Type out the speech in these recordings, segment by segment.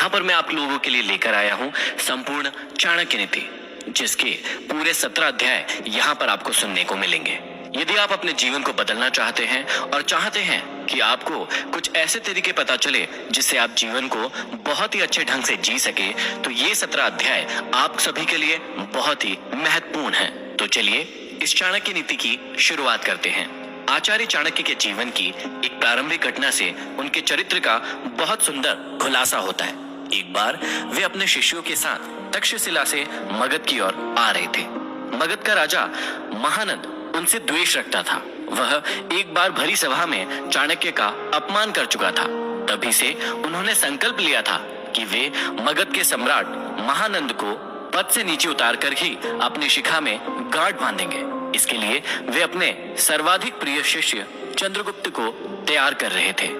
यहाँ पर मैं आप लोगों के लिए लेकर आया हूँ संपूर्ण चाणक्य नीति, जिसके पूरे 17 अध्याय यहाँ पर आपको सुनने को मिलेंगे। यदि आप अपने जीवन को बदलना चाहते हैं और चाहते हैं कि आपको कुछ ऐसे तरीके पता चले जिससे आप जीवन को बहुत ही अच्छे ढंग से जी सके, तो ये 17 अध्याय आप सभी के लिए बहुत ही महत्वपूर्ण हैं। तो चलिए इस चाणक्य नीति की शुरुआत करते हैं। आचार्य चाणक्य के जीवन की एक प्रारंभिक घटना से उनके चरित्र का बहुत सुंदर खुलासा होता है। एक बार वे अपने शिष्यों के साथ तक्षशिला से मगध की ओर आ रहे थे। मगध का राजा महानंद उनसे द्वेष रखता था। वह एक बार भरी सभा में चाणक्य का अपमान कर चुका था। तभी से उन्होंने संकल्प लिया था कि वे मगध के सम्राट महानंद को पद से नीचे उतार कर ही अपनी शिखा में गांठ बांधेंगे। इसके लिए वे अपने सर्वाधिक प्रिय शिष्य चंद्रगुप्त को तैयार कर रहे थे।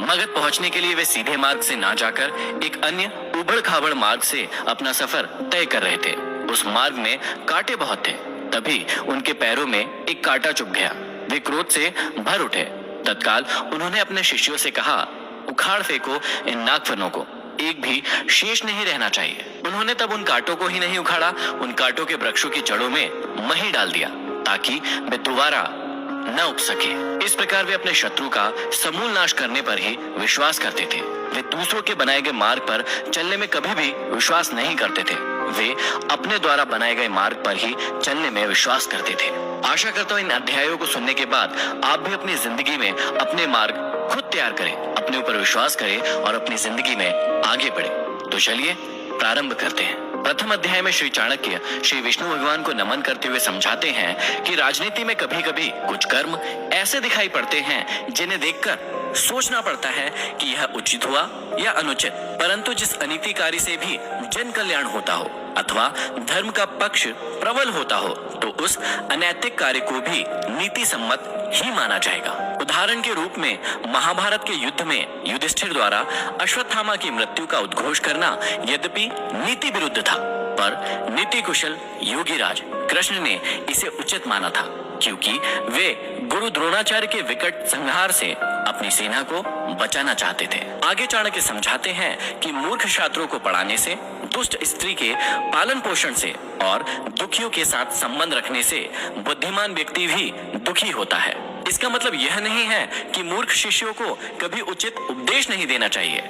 मगध पहुंचने के लिए वे सीधे मार्ग से ना जाकर एक अन्य उबड़ खाबड़ मार्ग से अपना सफर तय कर रहे थे। उस मार्ग में कांटे बहुत थे। तभी उनके पैरों में एक कांटा चुभ गया। वे क्रोध से भर उठे। तत्काल उन्होंने अपने शिष्यों से कहा, उखाड़ फेंको इन नागफनों को, एक भी शेष नहीं रहना चाहिए। उन्होंने तब उन कांटों को ही नहीं उखाड़ा, उन कांटों के वृक्षों की जड़ों में मही डाल दिया ताकि वे दोबारा न उग सके। इस प्रकार वे अपने शत्रु का समूल नाश करने पर ही विश्वास करते थे। वे दूसरों के बनाए गए मार्ग पर चलने में कभी भी विश्वास नहीं करते थे। वे अपने द्वारा बनाए गए मार्ग पर ही चलने में विश्वास करते थे। आशा करता हूँ इन अध्यायों को सुनने के बाद आप भी अपनी जिंदगी में अपने मार्ग खुद तैयार करें, अपने ऊपर विश्वास करें और अपनी जिंदगी में आगे बढ़े। तो चलिए प्रारंभ करते हैं। प्रथम अध्याय में श्री चाणक्य श्री विष्णु भगवान को नमन करते हुए समझाते हैं कि राजनीति में कभी कभी कुछ कर्म ऐसे दिखाई पड़ते हैं जिन्हें देखकर सोचना पड़ता है कि यह उचित हुआ या अनुचित, परंतु जिस अनीतिकारी से भी जन कल्याण होता हो अथवा धर्म का पक्ष प्रबल होता हो, तो उस अनैतिक कार्य को भी नीति सम्मत ही माना जाएगा। उदाहरण के रूप में महाभारत के युद्ध में युधिष्ठिर द्वारा अश्वत्थामा की मृत्यु का उद्घोष करना यद्यपि नीति विरुद्ध था, पर नीति कुशल योगीराज कृष्ण ने इसे उचित माना था, क्योंकि वे गुरु द्रोणाचार्य के विकट संहार से अपनी सेना को बचाना चाहते थे। आगे चाणक्य समझाते हैं कि मूर्ख छात्रों को पढ़ाने से, दुष्ट स्त्री के पालन पोषण से और दुखियों के साथ संबंध रखने से बुद्धिमान व्यक्ति भी दुखी होता है। इसका मतलब यह नहीं है कि मूर्ख शिष्यों को कभी उचित उपदेश नहीं देना चाहिए।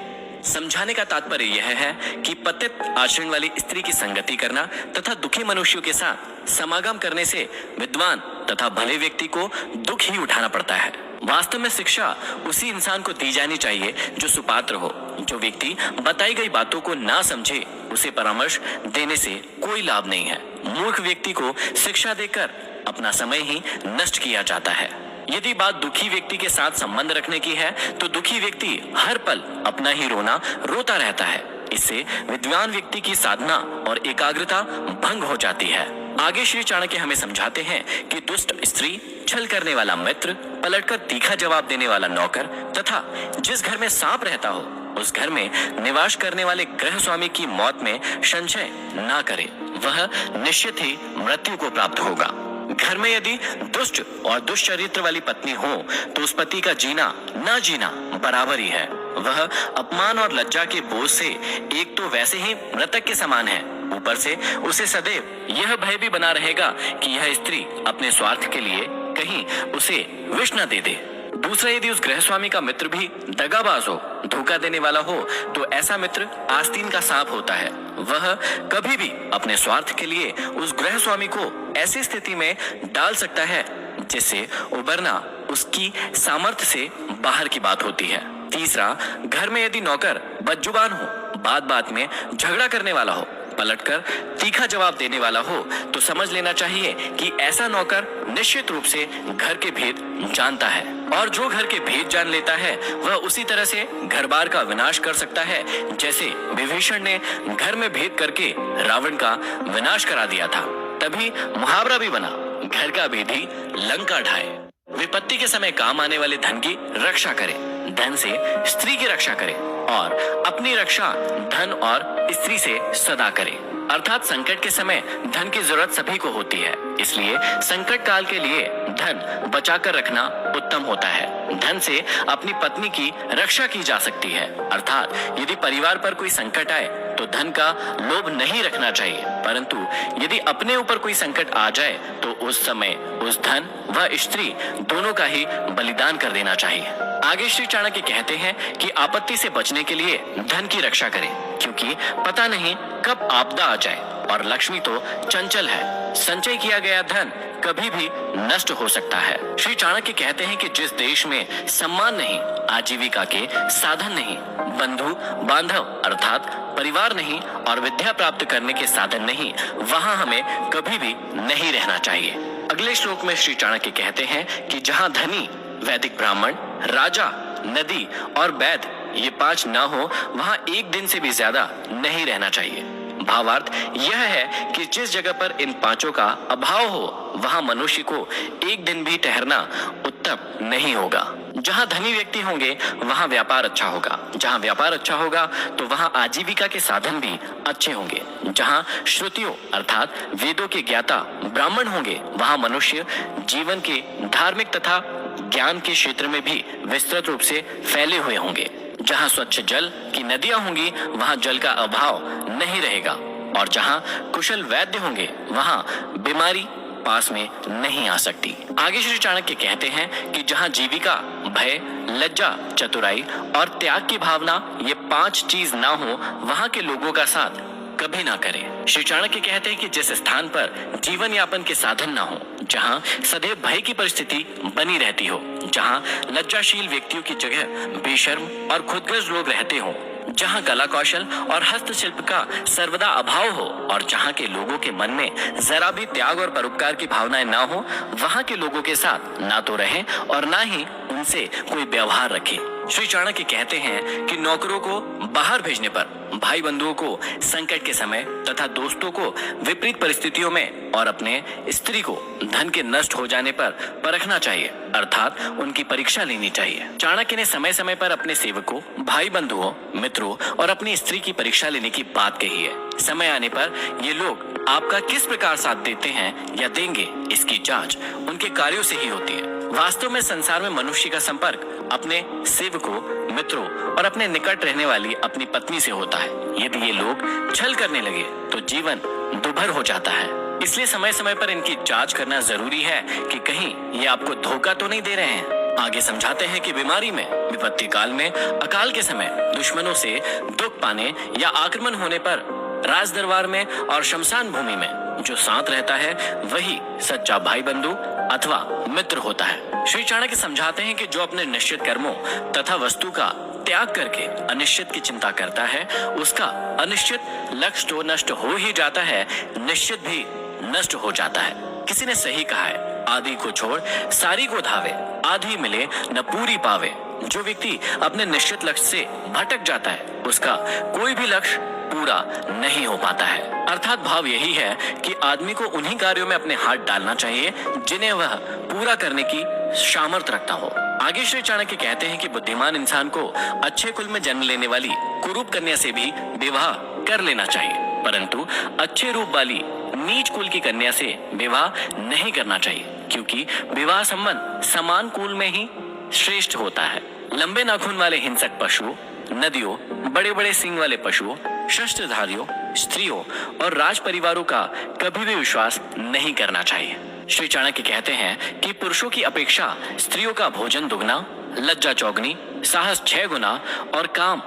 समझाने का तात्पर्य यह है कि पतित आचरण वाली स्त्री की संगति करना तथा दुखी मनुष्यों के साथ समागम करने से विद्वान तथा भले व्यक्ति को दुख ही उठाना पड़ता है। वास्तव में शिक्षा उसी इंसान को दी जानी चाहिए जो सुपात्र हो। जो व्यक्ति बताई गई बातों को ना समझे, उसे परामर्श देने से कोई लाभ नहीं है। मूर्ख व्यक्ति को शिक्षा देकर अपना समय ही नष्ट किया जाता है। यदि बात दुखी व्यक्ति के साथ संबंध रखने की है, तो दुखी व्यक्ति हर पल अपना ही रोना रोता रहता है। इससे विद्वान व्यक्ति की साधना और एकाग्रता भंग हो जाती है। आगे श्री चाणक्य हमें समझाते हैं कि दुष्ट स्त्री, छल करने वाला मित्र, पलटकर तीखा जवाब देने वाला नौकर तथा जिस घर में सांप रहता हो, उस घर में निवास करने वाले गृह स्वामी की मौत में संशय ना करे। वह निश्चित ही मृत्यु को प्राप्त होगा। घर में यदि दुष्ट और दुष्चरित्र वाली पत्नी हो, तो उस पति का जीना ना जीना बराबर ही है। वह अपमान और लज्जा के बोझ से एक तो वैसे ही मृतक के समान है, ऊपर से उसे सदैव यह भय भी बना रहेगा कि यह स्त्री अपने स्वार्थ के लिए कहीं उसे विष न दे दे। दूसरा, यदि उस गृह स्वामी का मित्र भी दगाबाज हो, धोखा देने वाला हो, तो ऐसा मित्र आस्तीन का सांप होता है। वह कभी भी अपने स्वार्थ के लिए उस गृह स्वामी को ऐसी स्थिति में डाल सकता है जिससे उबरना उसकी सामर्थ्य से बाहर की बात होती है। तीसरा, घर में यदि नौकर बदजुबान हो, बात बात में झगड़ा करने वाला हो, पलटकर तीखा जवाब देने वाला हो, तो समझ लेना चाहिए कि ऐसा नौकर निश्चित रूप से घर के भेद जानता है, और जो घर के भेद जान लेता है वह उसी तरह से घर बार का विनाश कर सकता है जैसे विभीषण ने घर में भेद करके रावण का विनाश करा दिया था। तभी मुहावरा भी बना, घर का भेदी लंका ढाए। विपत्ति के समय काम आने वाले धन की रक्षा करें, धन से स्त्री की रक्षा करें और अपनी रक्षा धन और स्त्री से सदा करें। अर्थात संकट के समय धन की जरूरत सभी को होती है, इसलिए संकट काल के लिए धन बचाकर रखना उत्तम होता है। धन से अपनी पत्नी की रक्षा की जा सकती है। अर्थात यदि परिवार पर कोई संकट आए तो धन का लोभ नहीं रखना चाहिए, परंतु यदि अपने ऊपर कोई संकट आ जाए तो उस समय उस धन व स्त्री दोनों का ही बलिदान कर देना चाहिए। आगे श्री चाणक्य कहते हैं कि आपत्ति से बचने के लिए धन की रक्षा करें, क्योंकि पता नहीं कब आपदा आ जाए और लक्ष्मी तो चंचल है। संचय किया गया धन कभी भी नष्ट हो सकता है। श्री चाणक्य कहते हैं कि जिस देश में सम्मान नहीं, आजीविका के साधन नहीं, बंधु बांधव अर्थात परिवार नहीं और विद्या प्राप्त करने के साधन नहीं, वहां हमें कभी भी नहीं रहना चाहिए। अगले श्लोक में श्री चाणक्य कहते हैं कि जहां धनी, वैदिक ब्राह्मण, राजा, नदी और वैद्य ये 5 न हो, वहां एक दिन से भी ज्यादा नहीं रहना चाहिए। भावार्थ यह है कि जिस जगह पर इन 5 का अभाव हो, वहां मनुष्य को एक दिन भी ठहरना उत्तम नहीं होगा। जहां धनी व्यक्ति होंगे वहां व्यापार अच्छा होगा, जहां व्यापार अच्छा होगा तो वहां आजीविका के साधन भी अच्छे होंगे। जहां श्रुतियों अर्थात वेदों के ज्ञाता ब्राह्मण होंगे वहां मनुष्य जीवन के धार्मिक तथा ज्ञान के क्षेत्र में भी विस्तृत रूप से फैले हुए होंगे। जहां स्वच्छ जल की नदियां होंगी वहां जल का अभाव नहीं रहेगा, और जहां कुशल वैद्य होंगे वहां बीमारी पास में नहीं आ सकती। आगे श्री चाणक्य कहते हैं कि जहां जीविका, भय, लज्जा, चतुराई और त्याग की भावना ये 5 चीज ना हो, वहां के लोगों का साथ कभी ना करें। श्री चाणक्य कहते हैं कि जिस स्थान पर जीवन यापन के साधन ना हो, जहां सदैव भय की परिस्थिति बनी रहती हो, जहां लज्जाशील व्यक्तियों की जगह बेशर्म और खुदगर्ज लोग रहते हो, जहां कला कौशल और हस्तशिल्प का सर्वदा अभाव हो और जहां के लोगों के मन में जरा भी त्याग और परोपकार की भावनाएं ना हो, वहां के लोगों के साथ ना तो रहें और ना ही उनसे कोई व्यवहार रखें। श्री चाणक्य कहते हैं कि नौकरों को बाहर भेजने पर, भाई बंधुओं को संकट के समय तथा दोस्तों को विपरीत परिस्थितियों में और अपने स्त्री को धन के नष्ट हो जाने पर परखना चाहिए, अर्थात उनकी परीक्षा लेनी चाहिए। चाणक्य ने समय समय पर अपने सेवकों, भाई बंधुओं, मित्रों और अपनी स्त्री की परीक्षा लेने की बात कही है। समय आने पर ये लोग आपका किस प्रकार साथ देते हैं या देंगे, इसकी जांच उनके कार्यों से ही होती है। वास्तव में संसार में मनुष्य का संपर्क अपने सेवकों, मित्रों और अपने निकट रहने वाली अपनी पत्नी से होता है। यदि ये लोग छल करने लगे तो जीवन दुभर हो जाता है। इसलिए समय समय पर इनकी जांच करना जरूरी है कि कहीं ये आपको धोखा तो नहीं दे रहे हैं। आगे समझाते हैं कि बीमारी में, विपत्ति काल में, अकाल के समय, दुश्मनों से दुख पाने या आक्रमण होने पर, राज दरबार में और शमशान भूमि में जो साथ रहता है वही सच्चा भाई बंधु अथवा मित्र होता है। श्री चाणक्य समझाते हैं कि जो अपने निश्चित कर्मों तथा वस्तु का त्याग करके अनिश्चित की चिंता करता है, उसका अनिश्चित लक्ष्य तो नष्ट हो ही जाता है, निश्चित भी नष्ट हो जाता है। किसी ने सही कहा है, आधी को छोड़ सारी को धावे, आधी मिले न पूरी पावे। जो व्यक्ति अपने निश्चित लक्ष्य से भटक जाता है उसका कोई भी लक्ष्य पूरा नहीं हो पाता है। अर्थात भाव यही है कि आदमी को उन्हीं कार्यों में अपने हाथ डालना चाहिए जिन्हें वह पूरा करने की सामर्थ्य रखता हो। आगे श्री चाणक्य कहते हैं कि बुद्धिमान इंसान को अच्छे कुल में जन्म लेने वाली कुरूप कन्या से भी विवाह कर लेना चाहिए, परंतु अच्छे रूप वाली नीच कुल की कन्या से विवाह नहीं करना चाहिए, क्योंकि विवाह संबंध समान कुल में ही श्रेष्ठ होता है। लंबे नाखून वाले हिंसक पशुओं, नदियों, बड़े बड़े सींग वाले पशुओं, शस्त्रधारियों, स्त्रियों और राज परिवारों का कभी भी विश्वास नहीं करना चाहिए। श्री चाणक्य कहते हैं कि पुरुषों की अपेक्षा स्त्रियों का भोजन दुगना, लज्जा चौगनी, साहस 6 गुना और काम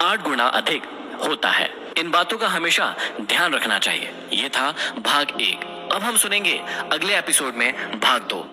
8 गुना अधिक होता है। इन बातों का हमेशा ध्यान रखना चाहिए। ये था भाग 1। अब हम सुनेंगे अगले एपिसोड में भाग 2।